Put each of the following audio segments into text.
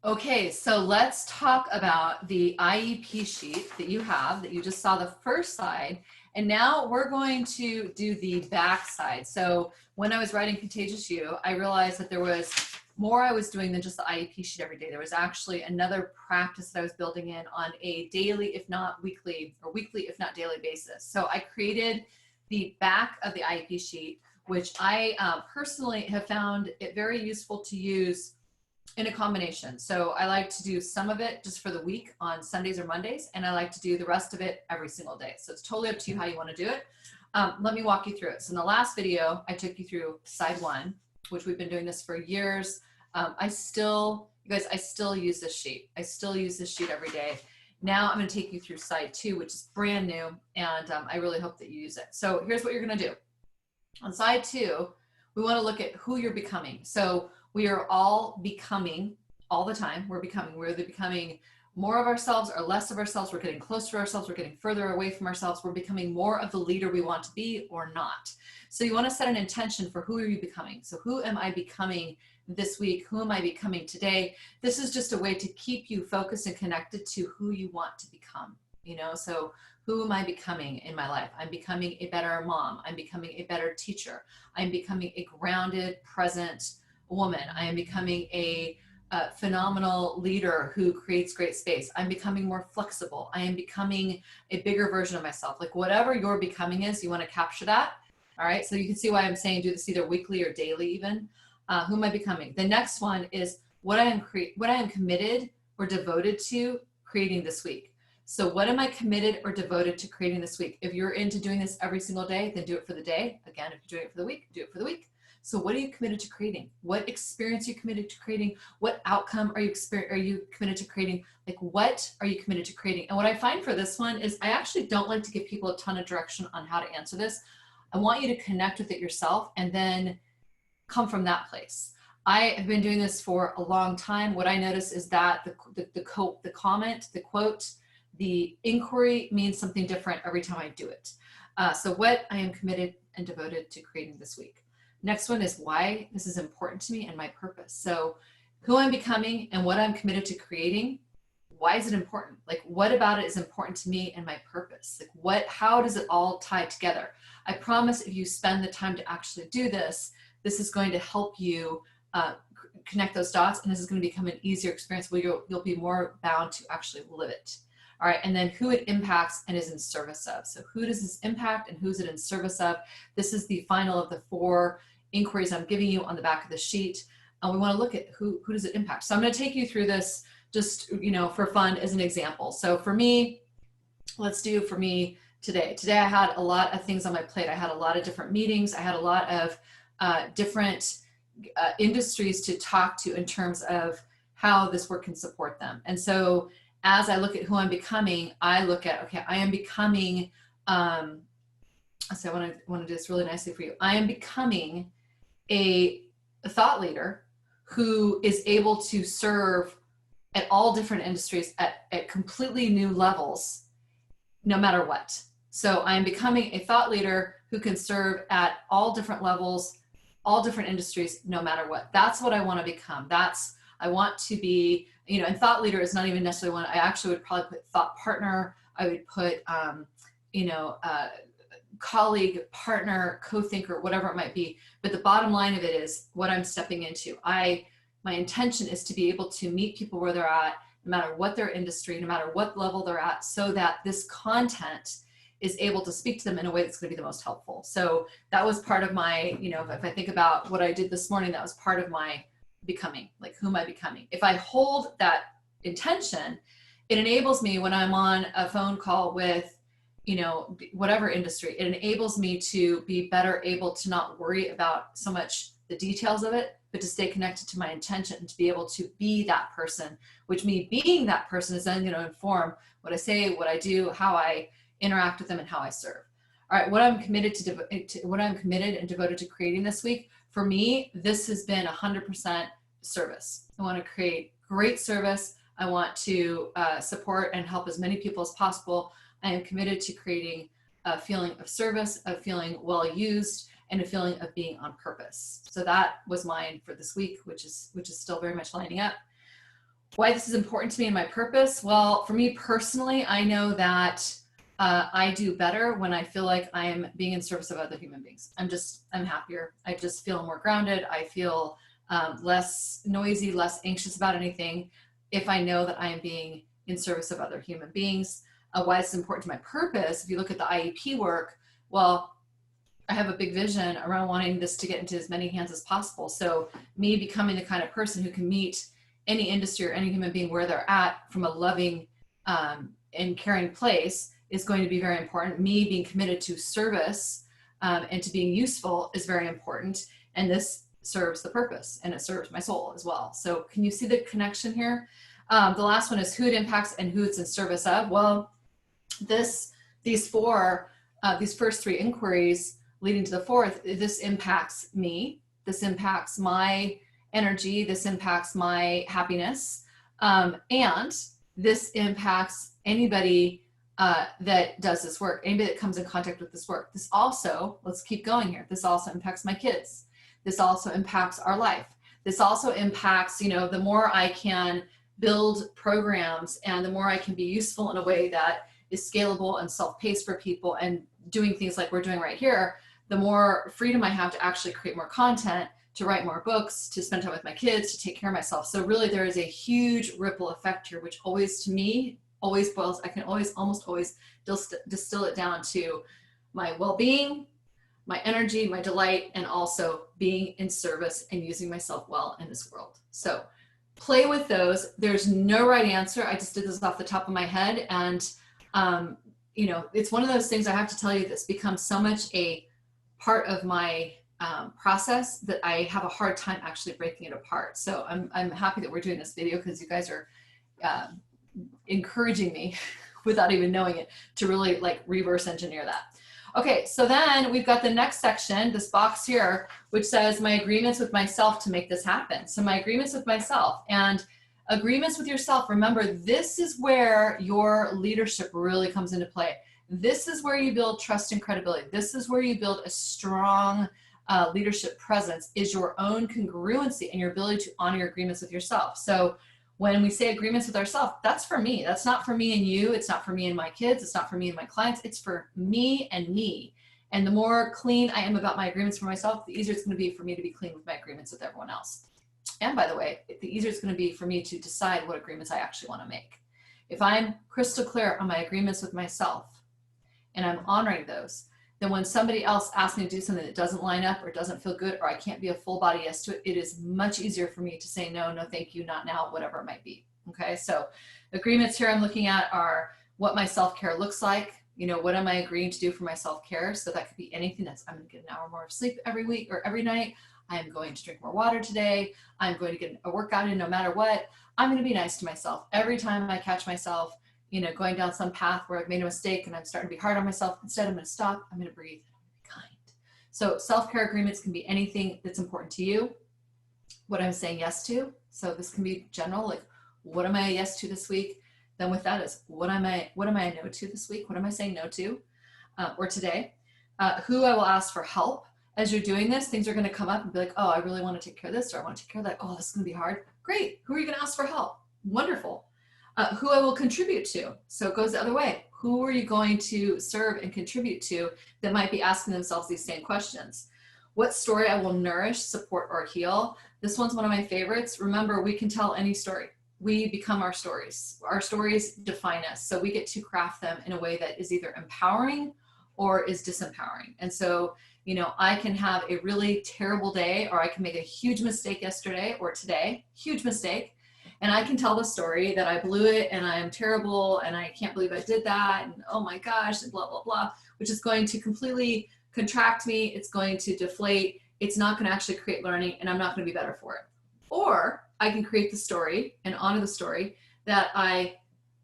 Okay, so let's talk about the IEP sheet that you have, that you just saw the first side. And now we're going to do the back side. So when I was writing Contagious You, I realized that there was more I was doing than just the IEP sheet every day. There was actually another practice that I was building in on a daily, if not weekly, or weekly, if not daily basis. So I created the back of the IEP sheet, which I personally have found it very useful to use in a combination. So I like to do some of it just for the week on Sundays or Mondays, and I like to do the rest of it every single day. So it's totally up to you how you want to do it. Let me walk you through it. So in the last video, I took you through side one, which we've been doing this for years. I still use this sheet. I still use this sheet every day. Now I'm going to take you through side two, which is brand new, and I really hope that you use it. So here's what you're going to do. On side two, we want to look at who you're becoming. So we are all becoming all the time. We're either becoming more of ourselves or less of ourselves. We're getting closer to ourselves. We're getting further away from ourselves. We're becoming more of the leader we want to be or not. So you want to set an intention for who are you becoming. So who am I becoming this week? Who am I becoming today? This is just a way to keep you focused and connected to who you want to become. So who am I becoming in my life? I'm becoming a better mom. I'm becoming a better teacher. I'm becoming a grounded, present woman. I am becoming a phenomenal leader who creates great space. I'm becoming more flexible. I am becoming a bigger version of myself. Like whatever your becoming is, you want to capture that. All right. So you can see why I'm saying do this either weekly or daily even. Who am I becoming? The next one is what I am committed or devoted to creating this week. So what am I committed or devoted to creating this week? If you're into doing this every single day, then do it for the day. Again, if you're doing it for the week, do it for the week. So what are you committed to creating? What experience are you committed to creating? What outcome are you committed to creating? Like what are you committed to creating? And what I find for this one is I actually don't like to give people a ton of direction on how to answer this. I want you to connect with it yourself and then come from that place. I have been doing this for a long time. What I notice is that the comment, the quote, the inquiry means something different every time I do it. So what I am committed and devoted to creating this week. Next one is why this is important to me and my purpose. So who I'm becoming and what I'm committed to creating, why is it important? Like what about it is important to me and my purpose? Like how does it all tie together? I promise if you spend the time to actually do this, this is going to help you connect those dots, and this is going to become an easier experience where you'll be more bound to actually live it. All right, and then who it impacts and is in service of. So who does this impact and who's it in service of? This is the final of the 4 inquiries I'm giving you on the back of the sheet. And we want to look at who does it impact. So I'm going to take you through this just for fun as an example. So for me, let's do for me today. Today I had a lot of things on my plate. I had a lot of different meetings. I had a lot of different industries to talk to in terms of how this work can support them. And so as I look at who I'm becoming, I look at, okay, I am becoming, so I want to do this really nicely for you. I am becoming a thought leader who is able to serve at all different industries at completely new levels, no matter what. So I am becoming a thought leader who can serve at all different levels, all different industries, no matter what. That's what I want to become. I want to be, and thought leader is not even necessarily one. I actually would probably put thought partner. I would put, colleague, partner, co-thinker, whatever it might be. But the bottom line of it is what I'm stepping into. My intention is to be able to meet people where they're at, no matter what their industry, no matter what level they're at, so that this content is able to speak to them in a way that's going to be the most helpful. So that was part of my, if I think about what I did this morning, that was part of my becoming, like who am I becoming? If I hold that intention, it enables me when I'm on a phone call with, whatever industry, it enables me to be better able to not worry about so much the details of it, but to stay connected to my intention and to be able to be that person, which me being that person is then going to inform what I say, what I do, how I interact with them, and how I serve. All right, what I'm committed what I'm committed and devoted to creating this week, for me, this has been 100% service. I want to create great service. I want to support and help as many people as possible. I am committed to creating a feeling of service, a feeling well used, and a feeling of being on purpose. So that was mine for this week, which is still very much lining up. Why this is important to me and my purpose? Well, for me personally, I know that I do better when I feel like I'm being in service of other human beings. I'm happier. I just feel more grounded. I feel less noisy, less anxious about anything if I know that I am being in service of other human beings. Why it's important to my purpose, if you look at the IEP work, well, I have a big vision around wanting this to get into as many hands as possible. So me becoming the kind of person who can meet any industry or any human being where they're at from a loving and caring place is going to be very important. Me being committed to service and to being useful is very important. And this serves the purpose and it serves my soul as well. So can you see the connection here? The last one is who it impacts and who it's in service of. Well, these first three inquiries leading to the fourth, this impacts me. This impacts my energy. This impacts my happiness. And this impacts anybody that does this work, anybody that comes in contact with this work. This also, let's keep going here. This also impacts my kids. This also impacts our life. This also impacts, the more I can build programs and the more I can be useful in a way that is scalable and self-paced for people and doing things like we're doing right here, the more freedom I have to actually create more content, to write more books, to spend time with my kids, to take care of myself. So really there is a huge ripple effect here, which always, to me, always boils, I can almost always distill it down to my well-being, my energy, my delight, and also being in service and using myself well in this world. So play with those. There's no right answer. I just did this off the top of my head. And, it's one of those things I have to tell you that's become so much a part of my process that I have a hard time actually breaking it apart. So I'm happy that we're doing this video because you guys are encouraging me without even knowing it to really reverse engineer that. Okay, so then we've got the next section, this box here, which says my agreements with myself to make this happen. So my agreements with myself, and agreements with yourself, remember, this is where your leadership really comes into play. This is where you build trust and credibility. This is where you build a strong leadership presence, is your own congruency and your ability to honor your agreements with yourself. So when we say agreements with ourselves, that's for me. That's not for me and you. It's not for me and my kids. It's not for me and my clients. It's for me and me. And the more clean I am about my agreements for myself, the easier it's going to be for me to be clean with my agreements with everyone else. And by the way, the easier it's going to be for me to decide what agreements I actually want to make. If I'm crystal clear on my agreements with myself and I'm honoring those, then when somebody else asks me to do something that doesn't line up or doesn't feel good, or I can't be a full body yes to it, it is much easier for me to say no, no thank you, not now, whatever it might be. Okay, so agreements here I'm looking at are what my self-care looks like. What am I agreeing to do for my self-care? So that could be anything. That's, I'm going to get an hour more of sleep every week or every night. I'm going to drink more water today. I'm going to get a workout in no matter what. I'm going to be nice to myself. Every time I catch myself, going down some path where I've made a mistake and I'm starting to be hard on myself, instead I'm going to stop, I'm going to breathe, I'm going to be kind. So self-care agreements can be anything that's important to you. What I'm saying yes to. So this can be general, like what am I a yes to this week? Then with that is what am I a no to this week? What am I saying no to or today? Who I will ask for help. As you're doing this, things are going to come up and be like, oh, I really want to take care of this, or I want to take care of that. Oh, this is going to be hard. Great. Who are you going to ask for help? Wonderful. Who I will contribute to. So it goes the other way. Who are you going to serve and contribute to that might be asking themselves these same questions? What story I will nourish, support, or heal? This one's one of my favorites. Remember, we can tell any story. We become our stories. Our stories define us. So we get to craft them in a way that is either empowering or is disempowering. And so, I can have a really terrible day, or I can make a huge mistake yesterday or today, huge mistake. And I can tell the story that I blew it and I'm terrible and I can't believe I did that. And oh my gosh, and blah, blah, blah, which is going to completely contract me. It's going to deflate. It's not going to actually create learning, and I'm not going to be better for it. Or I can create the story and honor the story that I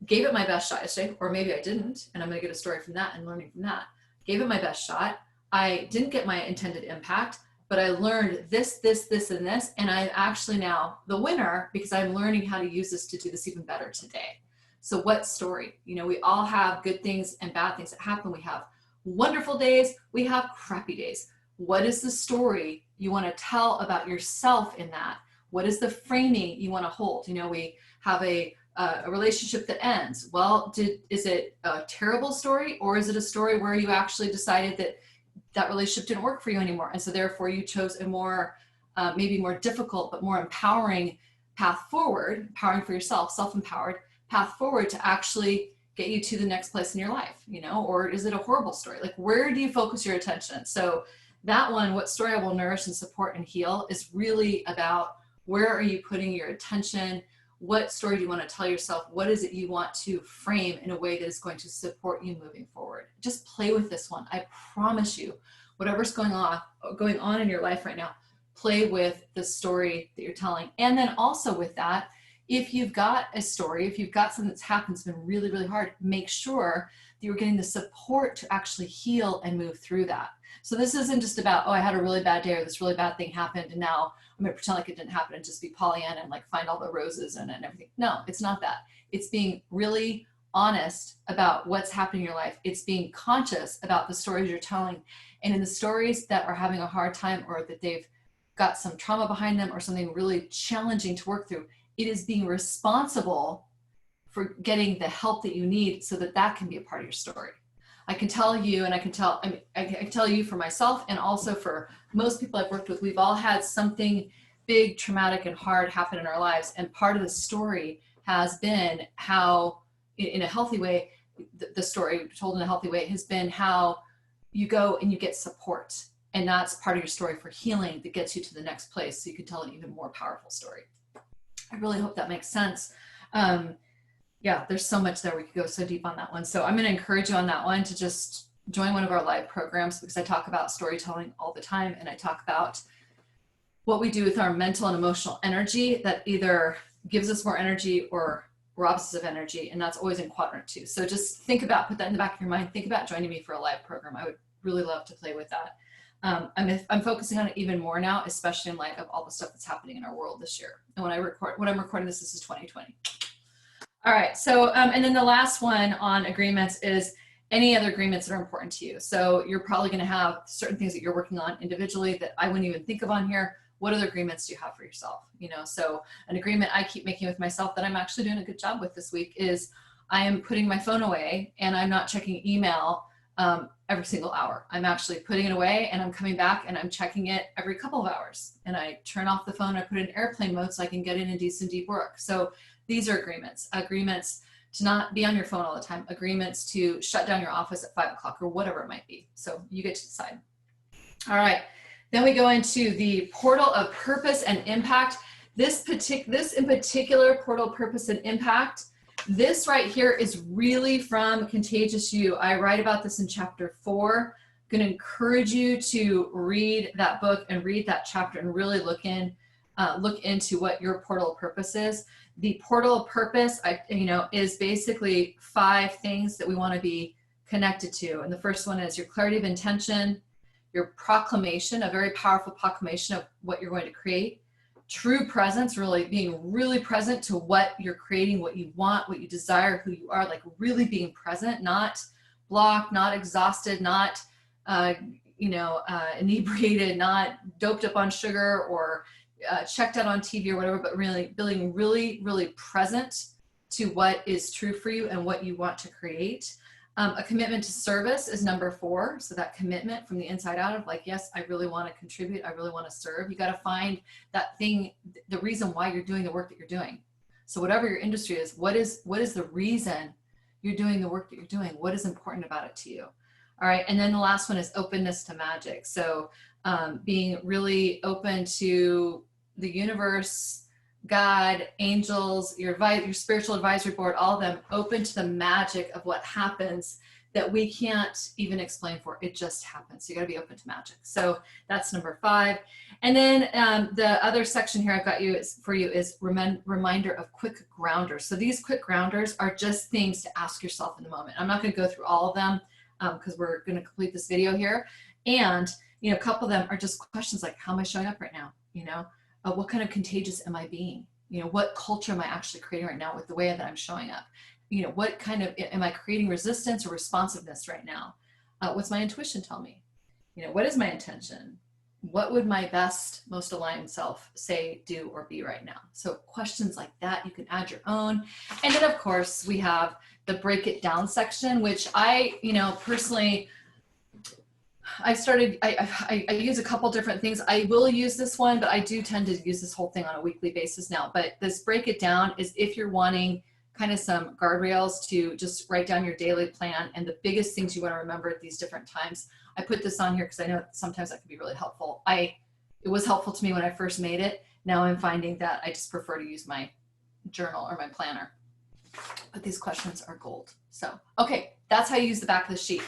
gave it my best shot yesterday, or maybe I didn't. And I'm going to get a story from that and learning from that. Gave it my best shot. I didn't get my intended impact, but I learned this, and this, and I'm actually now the winner because I'm learning how to use this to do this even better today. So what story? We all have good things and bad things that happen. We have wonderful days. We have crappy days. What is the story you want to tell about yourself in that? What is the framing you want to hold? You know, we have a relationship that ends. Well, is it a terrible story, or is it a story where you actually decided that that relationship didn't work for you anymore, and so therefore you chose a more maybe more difficult but more empowering path forward, empowering for yourself, self-empowered path forward to actually get you to the next place in your life, you know? Or is it a horrible story? Like, where do you focus your attention? So that one, what story I will nourish and support and heal, is really about where are you putting your attention? What story do you want to tell yourself? What is it you want to frame in a way that is going to support you moving forward? Just play with this one. I promise you, whatever's going on in your life right now, play with the story that you're telling. And then also with that, if you've got a story, if you've got something that's happened, it's been really, really hard, make sure that you're getting the support to actually heal and move through that. So this isn't just about, oh, I had a really bad day, or this really bad thing happened, and now I'm going to pretend like it didn't happen and just be Pollyanna and like find all the roses and everything. No, it's not that. It's being really honest about what's happening in your life. It's being conscious about the stories you're telling. And in the stories that are having a hard time, or that they've got some trauma behind them or something really challenging to work through, it is being responsible for getting the help that you need so that that can be a part of your story. I can tell you, and I can tell you for myself, and also for most people I've worked with, we've all had something big, traumatic, and hard happen in our lives. And part of the story has been how, in a healthy way, the story told in a healthy way has been how you go and you get support. And that's part of your story for healing that gets you to the next place, so you can tell an even more powerful story. I really hope that makes sense. Yeah, there's so much there. We could go so deep on that one. So I'm going to encourage you on that one to just join one of our live programs, because I talk about storytelling all the time. And I talk about what we do with our mental and emotional energy that either gives us more energy or robs us of energy. And that's always in quadrant 2. So just think about, put that in the back of your mind. Think about joining me for a live program. I would really love to play with that. I'm focusing on it even more now, especially in light of all the stuff that's happening in our world this year. And when I'm recording this is 2020. All right. So, and then the last one on agreements is any other agreements that are important to you. So you're probably going to have certain things that you're working on individually that I wouldn't even think of on here. What other agreements do you have for yourself? You know, so an agreement I keep making with myself that I'm actually doing a good job with this week is I am putting my phone away and I'm not checking email every single hour. I'm actually putting it away and I'm coming back and I'm checking it every couple of hours. And I turn off the phone, I put it in airplane mode so I can get in and do some deep work. So these are agreements to not be on your phone all the time, agreements to shut down your office at 5 o'clock or whatever it might be. So you get to decide. All right. Then we go into the portal of purpose and impact. This in particular, portal purpose and impact, this right here is really from Contagious You. I write about this in chapter 4. I'm going to encourage you to read that book and read that chapter and really look into what your portal of purpose is. The portal of purpose, is basically 5 things that we want to be connected to. And the first one is your clarity of intention, your proclamation, a very powerful proclamation of what you're going to create. True presence, really being really present to what you're creating, what you want, what you desire, who you are, like really being present, not blocked, not exhausted, not, inebriated, not doped up on sugar or checked out on TV or whatever, but really being really, really present to what is true for you and what you want to create. A commitment to service is number 4. So that commitment from the inside out of like, yes, I really want to contribute. I really want to serve. You got to find that thing, the reason why you're doing the work that you're doing. So whatever your industry is, what is the reason you're doing the work that you're doing? What is important about it to you? All right. And then the last one is openness to magic. So being really open to the universe, God, angels, your spiritual advisory board, all of them, open to the magic of what happens that we can't even explain for. It just happens. So you got to be open to magic. So that's number 5. And then the other section here I've got for you is reminder of quick grounders. So these quick grounders are just things to ask yourself in the moment. I'm not going to go through all of them because we're going to complete this video here. And, a couple of them are just questions like, how am I showing up right now? What kind of contagious am I being? What culture am I actually creating right now with the way that I'm showing up? What kind of, am I creating resistance or responsiveness right now? What's my intuition tell me? What is my intention? what would my best, most aligned self say, do, or be right now? So questions like that, you can add your own. And then of course we have the break it down section, which I, personally, I use a couple different things. I will use this one, but I do tend to use this whole thing on a weekly basis now. But this break it down is if you're wanting kind of some guardrails to just write down your daily plan and the biggest things you want to remember at these different times. I put this on here because I know sometimes that can be really helpful. It was helpful to me when I first made it. Now I'm finding that I just prefer to use my journal or my planner. But these questions are gold. So, okay, that's how you use the back of the sheet.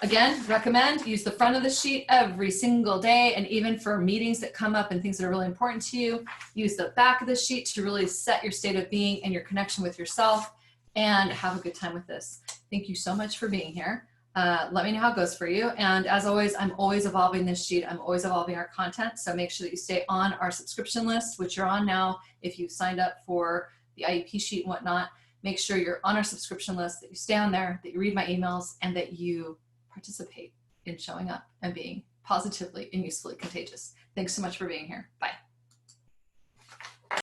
Again, recommend use the front of the sheet every single day, and even for meetings that come up and things that are really important to you, use the back of the sheet to really set your state of being and your connection with yourself, and have a good time with this. Thank you so much for being here. Let me know how it goes for you. And as always, I'm always evolving this sheet. I'm always evolving our content. So make sure that you stay on our subscription list, which you're on now. If you've signed up for the IEP sheet and whatnot, make sure you're on our subscription list, that you stay on there, that you read my emails, and that you participate in showing up and being positively and usefully contagious. Thanks so much for being here. Bye.